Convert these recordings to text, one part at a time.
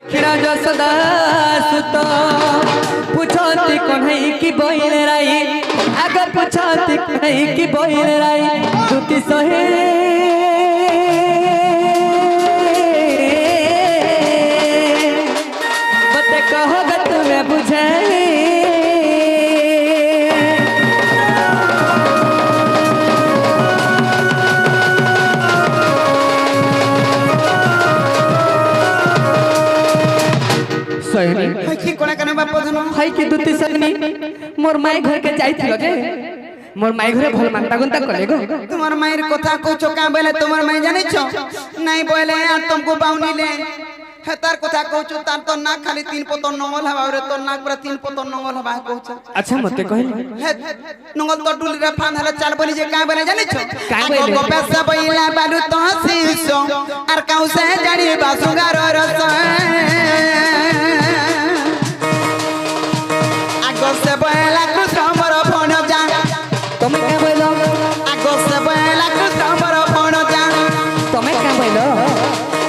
खिड़ा जसदा सुत पूछती कन्हई की बोल राई आगे पूछती कन्हई की बोल राई दुती सहे बते कहोगा तुम्हें बुझे हाय की कोना कने बाप धन हाय की दुती सगनी मोर माई घर के जाइथिलो जे मोर माई घरे भल मानता गुंता कले गो तुम्हार माईर कथा कहछो का बेले तुम्हार माई जाने छो नहीं बोले यार तुमको बाउनी ले हे तार कथा कहछो तार तो ना खाली तीन पतन नंगल हवा रे तो नाक पर तीन पतन नंगल हवा कहछो अच्छा मते कहले हे नंगल तो डुली रे फान हला चाल बोली जे का बेले जाने छो का बोले को पैसा बइला बालू तो सीसो आर काउ से जानी बासुगार रस से बयला कृष्ण मोर फोन जा तमे का बोलो आगो से बयला कृष्ण मोर फोन जा तमे का बोलो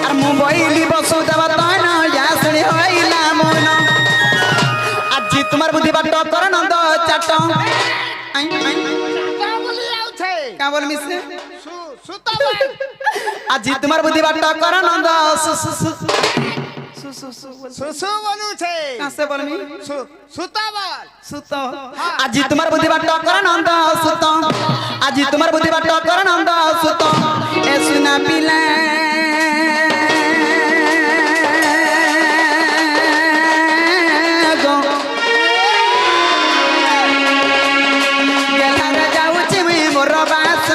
आर मोबाइल बसु देबा तन यासणी होइला मन आज तुम्हार बुद्धि बाट कर नंद चाट आई का बोली आउ छे का बोल मिसे सुता आज तुम्हार बुद्धि बाट कर नंद सुसु बोलू छे कासे बोलमी सुता बोल सुत आज तुम्हार बुद्धि बाट कर नंद सुत आज तुम्हार बुद्धि बाट कर नंद सुत ए सुना पिला गो गेला रे जाउची मी मोर बास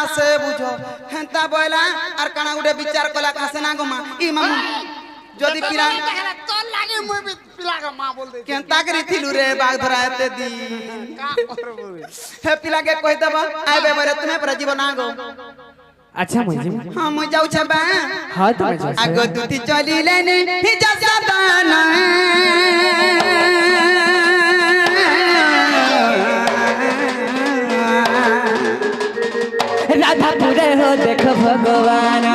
हेंता बोला आर काना गुडे विचार कला कासे ना गमा ई मामू जदी पिला तो लागे मुई भी पिला का मां बोल दे केंता करी थिलु रे बाग धरा एते दी का करबो हे पिला के कहि दबा आबे बरे तुमे पर जीवन आगो अच्छा मुझे हां मु जाउ छ बा हां तो मैं आगो दुती चली लेने ही जा सदाना राधा पूरे हो देखो भगवान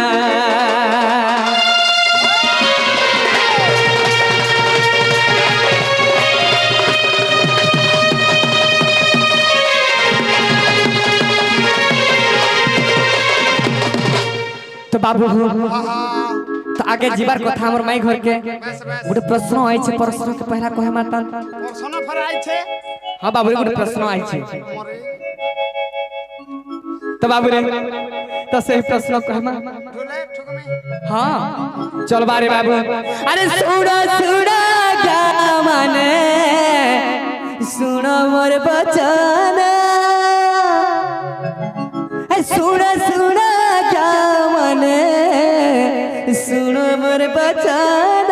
तो बाबू तो आगे जीवार कथा हमर माई घर के गोटे प्रश्न आइ छे प्रश्न के पहला कहे माता सोना फराई छे हां बाबू रे गोटे प्रश्न आइ छे तो बाबू रे तो सही प्रश्न कहमा ढोले ठुक में हां चल बारे बाबू अरे सुड़ा सुड़ा क्या माने सुनो मोर बचन सुड़ा सुड़ा क्या माने सुनो मोर बचन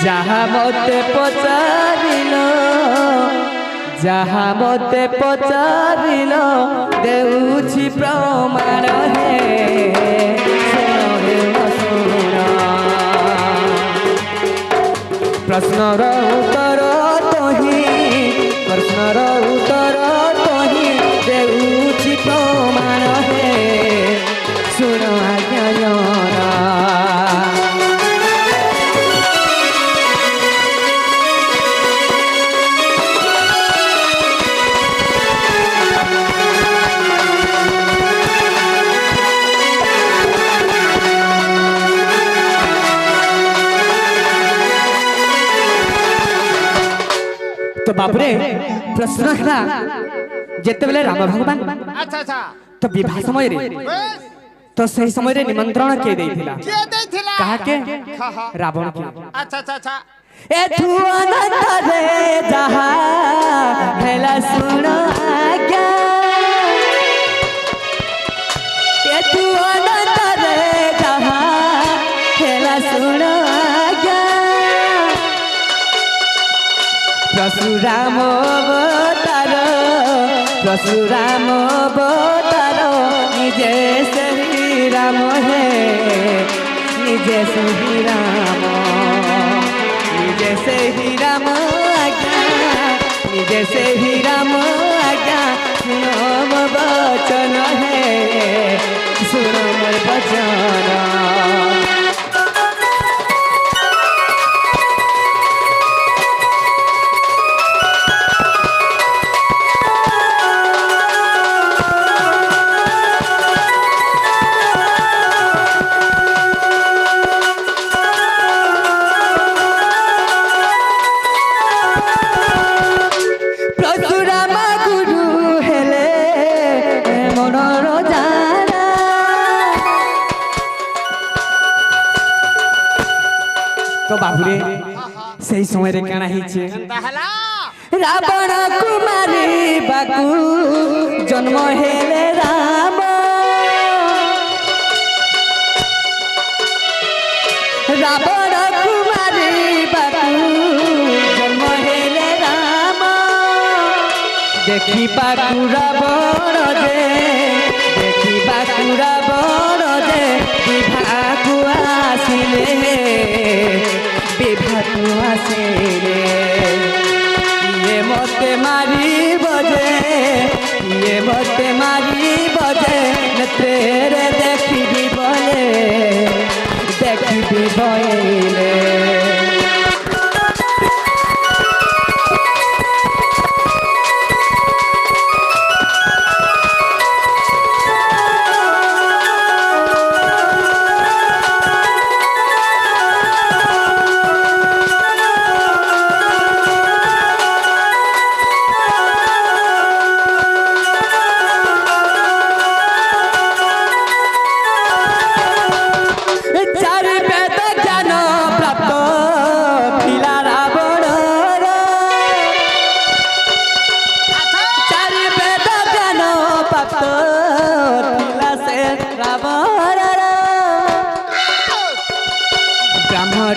जहाँ मते पचारिलो जहाँ मते पचारिल देउछि प्रमाण हे सुनो हे सुनो प्रश्नर उत्तर तोही प्रश्नर उत्तर तोही देउछि प्रमाण हे सुनो आज्ञा तो बाबरे प्रश्न है जेते बेले राम भगवान अच्छा अच्छा तो विवाह समय रे बस तो सही समय रे निमंत्रण के देथिला के देथिला कहा के हाँ, हाँ। रावण के अच्छा अच्छा अच्छा ए तू अनंत रे जहा हेला सुनो आज्ञा ए तू अनंत रे जहा हेला सुनो आज्ञा परशुराम अवतार परशुराम अवतार निजे श्री राम है निजे से ही राम निजे से ही राम आज्ञा निजे से ही राम आज्ञा सुनो मोर वचन है सुनो मोर वचन तो बाबुरे सही समय रे काना हिचे ताहला रावण कुमारी बाकू जन्म हेले राम रावण कुमारी बाकू जन्म हेले राम देखी बाकू रावण जे देखी बाकू रावण जे विभाकु आसिले विभाकु आसिले ये मते मारी बजे ये मते मारी बजे नेत्रे देखी बोले देखी बोले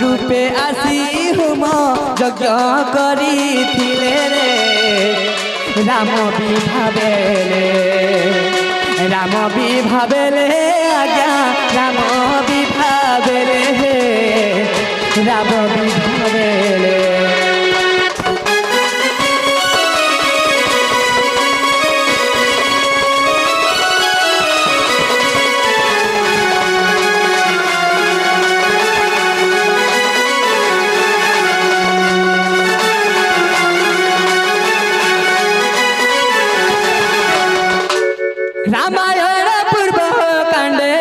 रूपे आसी हुम यज्ञ करी थिले रे राम भी भावेले आज्ञा राम भी भावेले राम भी भावेले रामायण पूर्व कांडे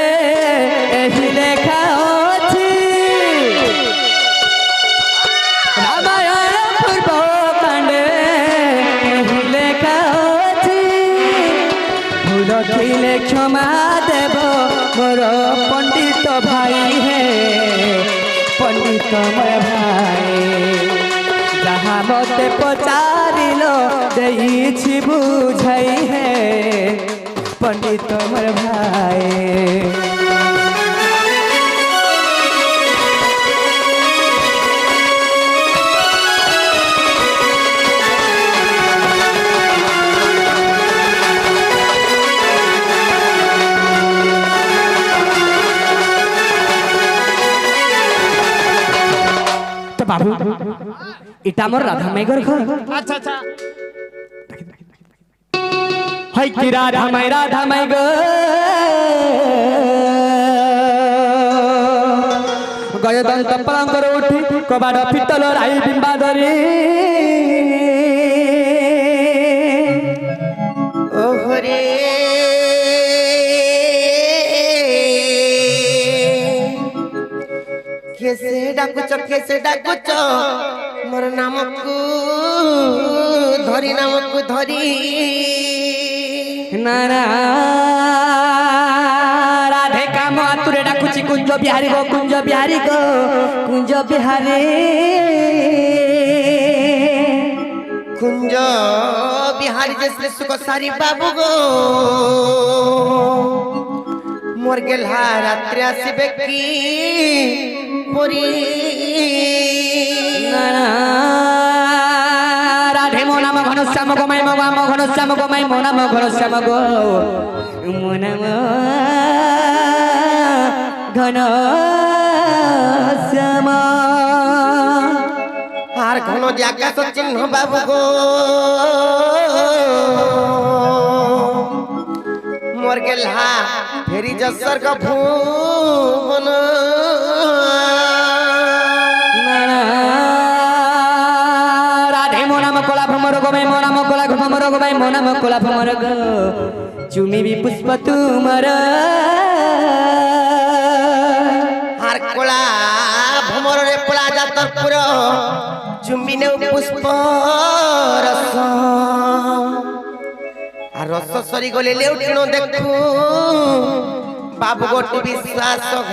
एही लेखा अछि रामायण पूर्व कांडे एही लेखा अछि भूल थिले क्षमा देव मोर पंडित भाई है पंडित मोर भाई जहाँ मते पचारिल देइछि बुझाई है पंडित मोर भाई तो बाबू इटा मोर राधा माई घर घर अच्छा अच्छा है कि राधा माई गो गय दंत पलंकर उठी कबाड़ फिटल राई बिंबाधरी ओहरे कैसे डाकुच मोर नामकू धरी नाना राधे काम आतुरे डाकुची कुंज बिहारी गो कुंज बिहारी जैसे सुख सारी बाबू गो मोर गेल्हा रात्रि आसबे की पुरी नाना राधे मो नाम घनश्याम गो माई मो घनश्याम गो माई मो नाम घनश्याम गो मो नाम घन শ্যামা আর ঘন যে আকাশ চিহ্ন বাবু গো মোর গেলা ফেরি যশর্গ ভুবন রাধে মো নাম কলা ভ্রমর গোবাই মো নাম কলা ভ্রমর গোবাই মো নাম কলা ভ্রমর গো চুমিবি পুষ্প তুমর আর কলা ভ্রমরে পোলা যাতর পুর চুম্বিনে পুষ্প রস আর রস সরি গলে লেউটিন দেখু বাবু গোটি বিশ্বাসঘাতক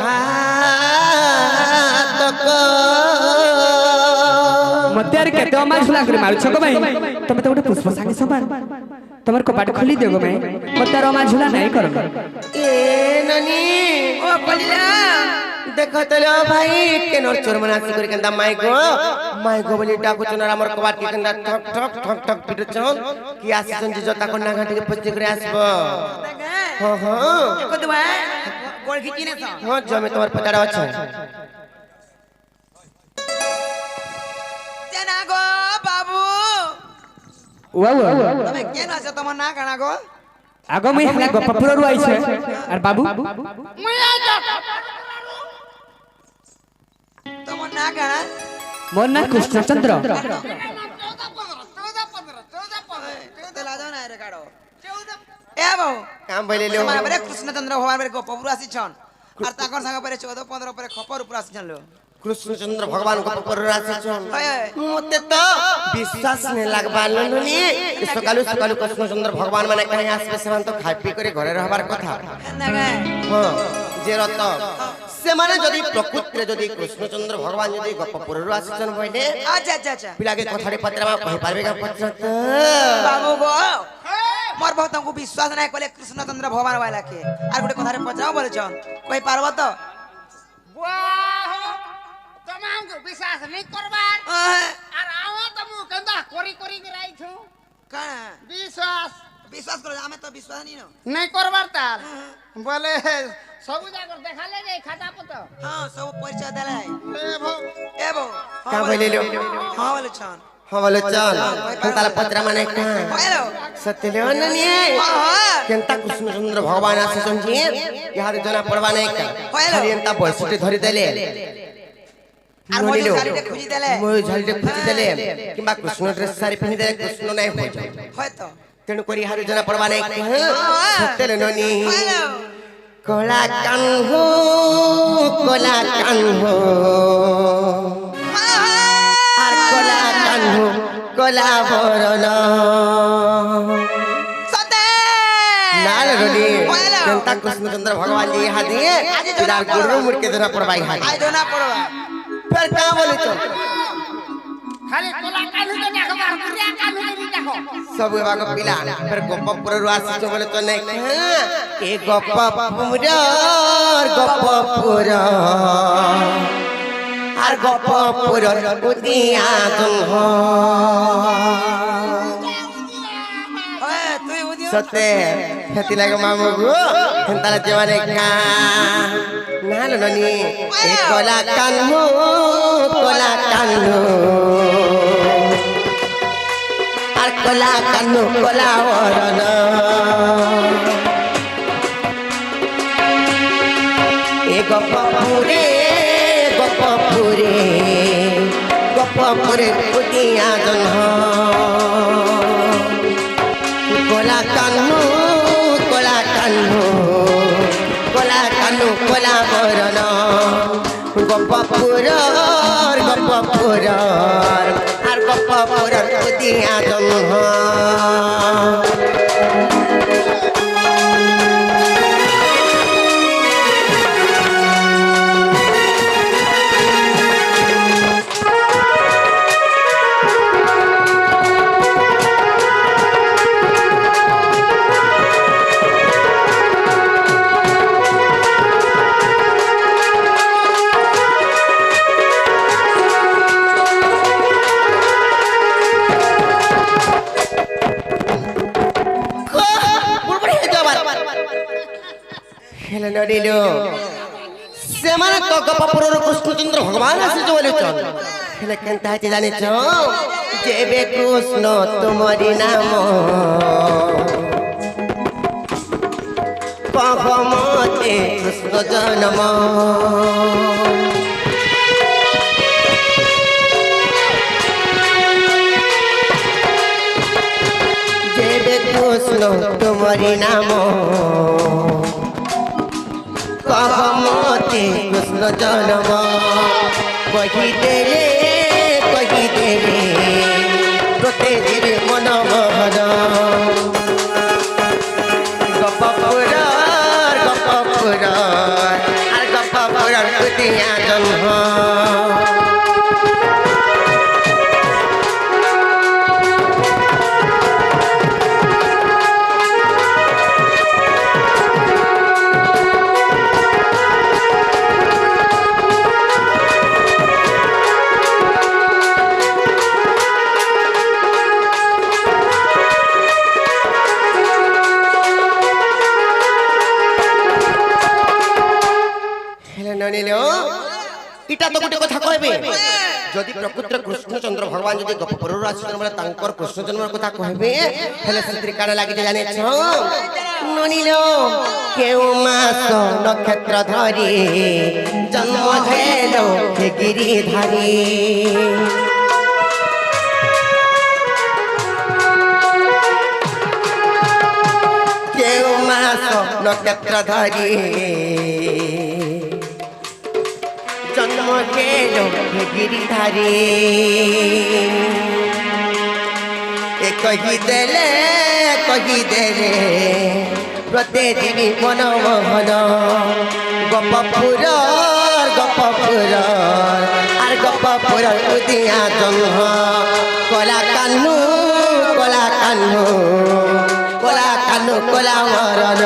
মতে আর কেতে অমার ঝুলা করে মারুছ গো ভাই তুমি তো গোটে পুষ্প সাঙ্গে সমান তোমার কপাট খুলি দিও গো ভাই মতে আর অমার ঝুলা নাই করো এ নানি ও কলিলা দেখো তলো ভাই কেনর চোর মানে আসি করে কেন্দা মাই গো বলি ডাকু চনার আমার কবাট কি কেন্দা ঠক ঠক ঠক ঠক পিটছন কি আসছন যে জতা কোন নাগা থেকে পচি করে আসবো হো হো কত ভাই গোল খিচিনে তো হো জমে তোমার পতাড়া আছে জানা গো বাবু ওয়া তুমি কেন আছো তোমার না কানা গো আগো মই হলা গপ পুরো আইছে আর বাবু তোমার না কানা মোর না কৃষ্ণচন্দ্র এ বাবু কাম বইলে লো আমার পরে কৃষ্ণচন্দ্র ভগবান পরে গোপপুর আসিছন আর তাকর সাঙ্গ পরে 14 15 পরে খপর উপর আসিছন লো কৃষ্ণচন্দ্র ভগবান কপ পর আসছন হয় হয় মতে তো বিশ্বাস নে লাগবা লনুনি সকালু সকালু কৃষ্ণচন্দ্র ভগবান মানে কাহি আসবে সেমান তো খাই পি করে ঘরে রহবার কথা না গে হ্যাঁ যে রত সেমানে যদি প্রকৃতিরে যদি কৃষ্ণচন্দ্র ভগবান যদি গপপুরରୁ আসছন বইলে আচ্ছা আচ্ছা আচ্ছা পিলাকে কথারে পত্रमा কहि পারবে কা পত্রত বাবু গো মোর বহুত तुमको विश्वास নাই কলে কৃষ্ণচন্দ্র ভগবান বাইলাকে আর গোটে কথারে পচাও বলছন কই পারব তো वाह तमाम को विश्वास नहीं करबार और आवा तमु कंदा कोरी कोरी गिराई छु কানা विश्वास বিশ্বাস করো আমি তো বিশ্বাস নি না नहीं करबार तार बोले सब जाकर देखा ले जाई खाता पतो হ্যাঁ সব পরিচয় দেলাই ए भो এ বউ কা বইলে লো হ্যাঁ বলছন হ্যাঁ বলে চল তালা পত্র মানে কা হ্যালো সত্যলে অননি হ্যাঁ কেনতা কৃষ্ণচন্দ্র ভগবান আসছন জি ইহারে জনা পড়বা নাই কা খালি এন্তা বয়সটি ধরি দেলে আর মজা শাড়িটা খুঁজি দেলে মই ঝালটে খুঁজি দেলে কিংবা কৃষ্ণ ড্রেস শাড়ি পিনি দেলে কৃষ্ণ নাই হই যায় হয়তো তেণু করি ইহারে জনা পড়বা নাই কা সত্যলে ননি হ্যালো কলা কানহো আর কলা কানহো কলা বরণ সতে নাল রনি কেনতা কৃষ্ণচন্দ্র ভগবান জি ইহা দিয়ে পিলার গুরু মুরকে ধরা পড়বা ইহা আই জনা পড়বা ফের কা বলিছ खाली कोला कानू के देखो बुरिया कानू के नहीं देखो सब बाग पिला फिर गोपपुर आसी जो बोले तो नहीं ए गोपपुर আর গোপপুর উদিয়া তুম হয় তুই উদিও সতে খেতি লাগে মামু গো হেন্তালা জমানে কা নাল ননি এ কলা কানু আর কলা কানু কলা ওরন এ গোপপুরে উদিয়া জন্ম কলা কানু কলা বরণ গোপপুর আর গোপপুর উদিয়া জন্ম নড়িল সে ସେମାନେ ତ ଗପପୁରର କୃଷ୍ଣଚନ୍ଦ୍ର ଭଗବାନ ଆସିଛ ବୋଲୁଛନ୍ ହେଲେ କେନ୍ତା ହେଇଛି ଜାଣିଛ ଯେବେ କୃଷ୍ଣ ତୁମରି ନାମ କହ ମତେ କୃଷ୍ଣ ଜନ୍ମ ଯେବେ କୃଷ୍ଣ ତୁମରି ନାମ কহ মতে কৃষ্ণ জন্ম কহিদেলে তোতে দিবে মন মোহন গপপুর আর গপপুর দিয়া জন্ম इटा तो गोटे कथा कहबे जदि प्रकृत कृष्णचंद्र भगवान जदि गपपुर आसन बेले तांकर कृष्णचंद्र कथा कहबे हेले सत्री काना लागि जाने छ ननिलो केउ मास नक्षत्र धरी जन्म हेलो हे गिरिधारी केउ मास नक्षत्र धरी जन्म केलो हे गिरिधारी ए कहिदेले प्रते देवी मन मोहन गपपुर आर गपपुर उदिया जन्म कला कान्हू कला मरण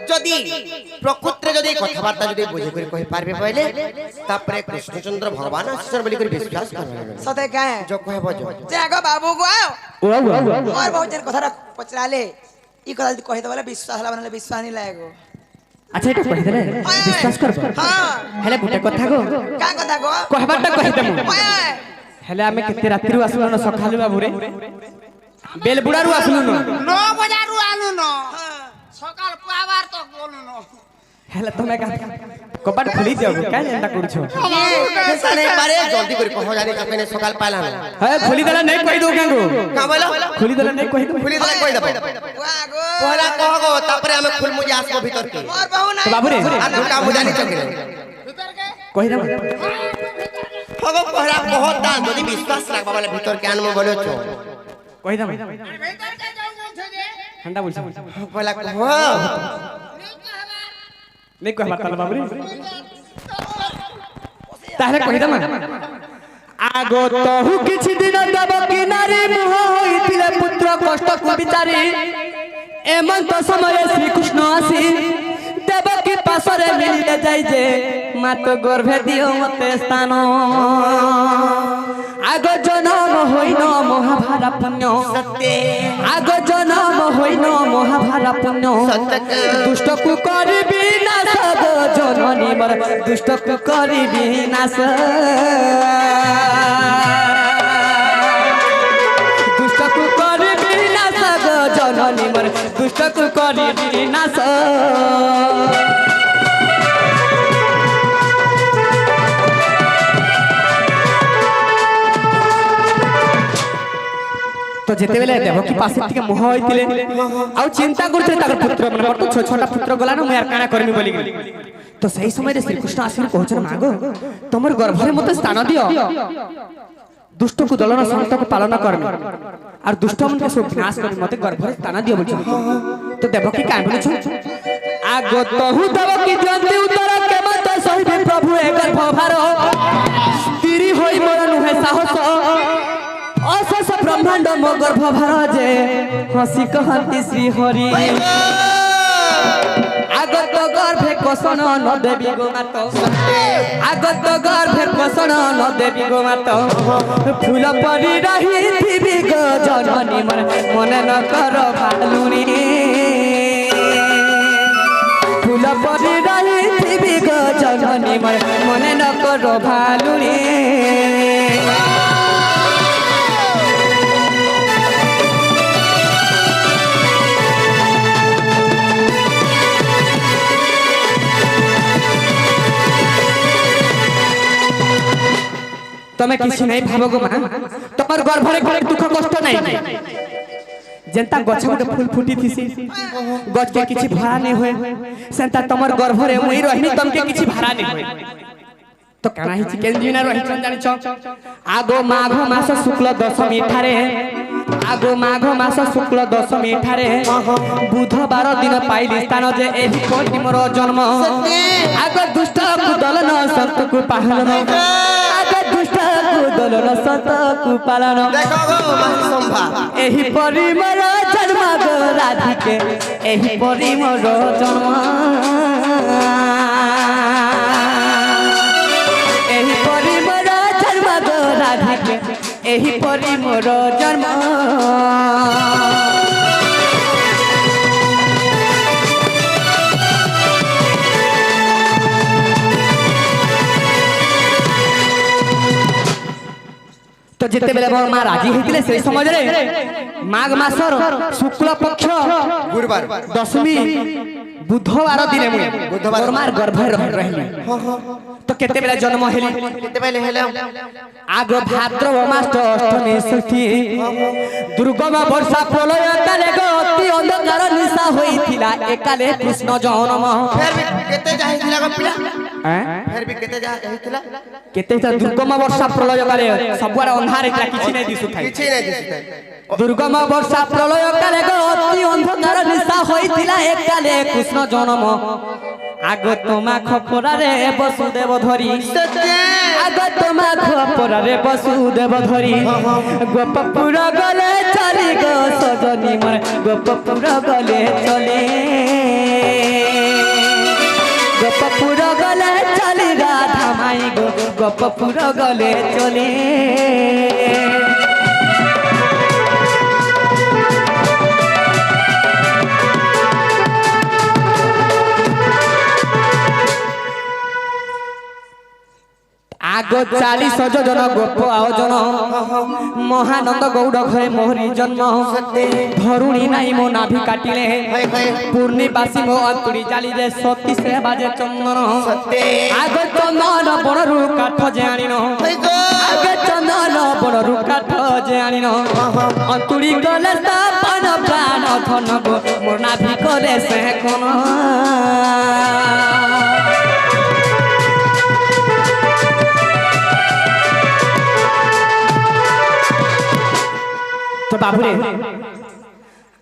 जदि प्रकृति जदि कथबार्ता जदि बुझे कर कहि पारबे पहले तापरे कृष्णचंद्र भगवान ईश्वर बोली कर विश्वास करबे सते काहे जो कहबो जो जागो बाबू को आओ और बहुत जन कथा पचराले ई कथा जदि कहि दबले विश्वास हला बनले विश्वास नहीं लागो अच्छा এটা কই দেলে বিশ্বাস করব हां হেলে গুটে কথা গো का कथा को कहबाटा कहि देमु हेले आमे केते रात्रि आसलु न सखालु बाबू रे बेलबुडारू आसलु न 9 बजारू आनु न सकाल पावार तक बोलु न हेले तमे का कबाट खुली जाओ का एंटा करछो साले बारे जल्दी कर कहो जानी तने सकाल पाला है खुली देला नहीं कहि दो कांगो का बोलो खुली देला नहीं कहि दो खुली देला कहि दबो वागो पहला कहगो तापरे हमें खुल मुजे आसबो भीतर के और बहु नहीं बाबू रे आ का बुझानी चकरे भीतर के कहि दम हगो पहला बहुत दान जदी विश्वास राखबा वाला भीतर के आनमो बोलो छो कहि दम भीतर के जाऊ छ जे ठंडा बोलछ पहला कहो नहीं कहबाटा बाबू रे ताहले कहि दम आगो तहु किछि दिन दब किनारे मुह होइतिले पुत्र कष्ट को बिचारी एमंत समय श्री कृष्ण आसी देवकी पासरे मिलते जाई जे मात गर्भे दियो मते स्थान आगो जन्म होइनो महाभारत पुण्य सत्य आगो जन्म होइनो महाभारत पुण्य दुष्ट को करबी नाश गो जननी मर दुष्ट को करबी नाश दुष्ट को करबी नाश गो जननी मर दुष्ट को करबी नाश तो जेते बेले देवकी पासे टिके मोह होइतिले आ चिंता करथे ताकर पुत्र मन मोर तो छोटा पुत्र गला न मैं काना करमी बोली तो सही समय रे श्री कृष्ण आसीर कहछन मागो तमर गर्भ रे मते स्थान दियो दुष्ट को दलन संत को पालन करमी और दुष्ट मन के सब विनाश कर मते गर्भ रे स्थान दियो बोल तो देवकी काहे बोल छ आगत हु देवकी जंती उतर के मत सहिबे प्रभु ए गर्भ भार तिरी होई मोर नुहे साहस अशेष ब्रह्मांड मो गर्भ भार जे हसी कहती श्री हरि आगत गर्भे कोसन न देवी गो मात आगत गर्भे कोसन न देवी गो मात फूल परी रही थी गो जननी मन मन न कर भालुनी फूल परी रही थी गो जननी मन मन न कर भालुनी तमे किसी नहीं भाव गो मां तमर गर्भ रे कोई दुख कष्ट नहीं जेंता गछ गोटे फूल फुटी थिसी गछ के किछि भरा नहीं होए सेंता तमर गर्भ रे मुई रहिनी तमके किछि भरा नहीं होए तो काना हि चिकेन जिना रहि चन जानि छ आगो माघ मास शुक्ल दशमी ठारे आगो माघ मास शुक्ल दशमी ठारे बुधवार दिन पाइली स्थान जे एही कोटि मोर जन्म आगो दुष्ट को दलन संत को पालन दुष्ट को दलन सत को पालन देखो गो माही संभा एही परि मोर जन्म गो राधिके एही परि मोर जन्म एही परि मोर जन्म गो राधिके एही परि मोर जन्म तो जिते बेले मां राजी हेतिले से समय रे माघ मासर शुक्ल पक्ष गुरुवार दशमी बुधवार दिन मुई बुधवार मार गर्भ रहली तो केते बेले जन्म हेली केते बेले हेले आग भाद्रव मास अष्टमी षष्ठी दुर्गम वर्षा प्रलय काले गति अंधकार निशा होइथिला एकाले कृष्ण जन्म फिर भी केते जाहिथिला गो पिला हैं फिर भी केते जाहिथिला केते दुर्गम वर्षा प्रलय काले सबुआर अंधार एकला किछि नै दिसु थाई किछि नै दिसुताय दुर्गम वर्षा प्रलय काले गति अंधकार निशा होइथिला एकाले कृष्ण जन्म आग तोमा खपरा रे वसुदेव धरी आग तोमा खपरा रे वसुदेव धरी गोपपुर गले चली गो सजनी मन गोपपुर गले चले गोपपुर गले चली राधा माई गो गोपपुर गले चले आगो 40 जन गोप आयोजन महानंद गौड़ घरे मोहरी जन्म धरुणी नाई मो नाभि काटिले पूर्णिवासी मो अंतुरी जाली रे सती से बाजे चंदन आगो चंदन बणरु काठ जे आनिन आगो चंदन बणरु काठ जे आनिन अंतुरी गले स्थापन प्राण धन गो मोर नाभि करे से कोन तो बाबू रे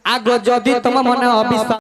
आगो जदि तुम मन अविश्वास